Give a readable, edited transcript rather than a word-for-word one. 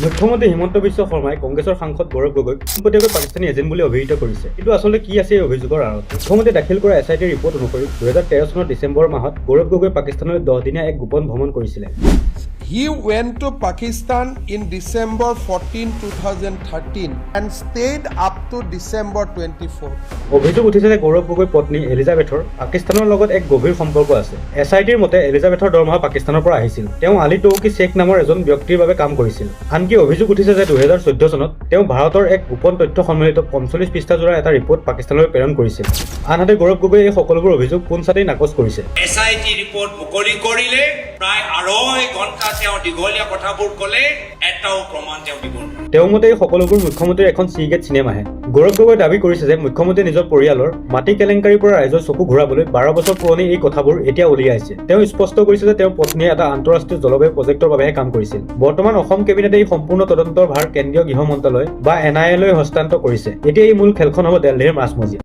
মুখ্যমন্ত্ৰী হিমন্ত বিশ্ব শৰ্মাই কংগ্ৰেছৰ সাংসদ গৌৰৱ গগৈক পোনপটীয়াকৈ পাকিস্তানী এজেণ্ট বুলি অভিহিত কৰিছে। কিন্তু আচলতে কি আছে এই অভিযোগৰ আঁৰত? মুখ্যমন্ত্ৰীয়ে দাখিল কৰা SIT ৰিপৰ্ট অনুসৰি 2013 চনৰ ডিচেম্বৰ মাহত গৌৰৱ গগৈ পাকিস্তানলৈ 10 দিনীয়া এক গোপন ভ্ৰমণ কৰিছিলে। He went to Pakistan in December 14, 2013 and stayed up to December 24. অভিযোগ উঠিছে যে গৌৰৱ গগৈৰ পত্নী এলিজাবেথৰ পাকিস্তানৰ লগত এক গভীৰ সম্পৰ্ক আছে। SITৰ মতে এলিজাবেথৰ দৰমহা পাকিস্তানৰ পৰা আহিছিল। তেওঁ আলী তৌকি শ্বেখ নামৰ এজন ব্যক্তিৰ বাবে কাম কৰিছিল। আনকি অভিযোগ উঠিছে যে 2014 চনত তেওঁ ভাৰতৰ এক গোপন তথ্য সন্মিলিত 45 পৃষ্ঠাজোৰা এটা ৰিপৰ্ট পাকিস্তানলৈ প্ৰেৰণ কৰিছিল। আনহাতে গৌৰৱ গগৈয়ে এই সকলোবোৰ অভিযোগ পোনছাটেই নাকচ কৰিছে। SIT ৰিপৰ্ট মুকলি কৰিলে প্ৰায় 2.5 ঘণ্টা তেওঁ দীঘলীয়া কথাবোৰ ক'লে, এটাও প্ৰমাণ তেওঁ দিব নোৱাৰে। তেওঁৰ মতে এই সকলোবোৰ মুখ্যমন্ত্ৰীৰ এখন চিগেট চিনেমাহে। গৌৰৱ গগৈ দাবী কৰিছে যে মুখ্যমন্ত্ৰীয়ে নিজৰ পৰিয়ালৰ মাটি কেলেংকাৰীৰ পৰা ৰাইজৰ চকু ঘূৰাবলৈ 12 বছৰ পুৰণি এই কথাবোৰ এতিয়া উলিয়াইছে। তেওঁ স্পষ্ট কৰিছে যে তেওঁৰ পত্নীয়ে এটা আন্তঃৰাষ্ট্ৰীয় জলবায়ু প্ৰজেক্টৰ বাবেহে কাম কৰিছিল। বৰ্তমান অসম কেবিনেটে এই সম্পূৰ্ণ তদন্তৰ ভাৰ কেন্দ্ৰীয় গৃহ মন্ত্ৰালয় বা NIA লৈ হস্তান্তৰ কৰিছে। এতিয়া এই মূল খেলখন হ'ব দিল্লীৰ মাজমজিয়াত।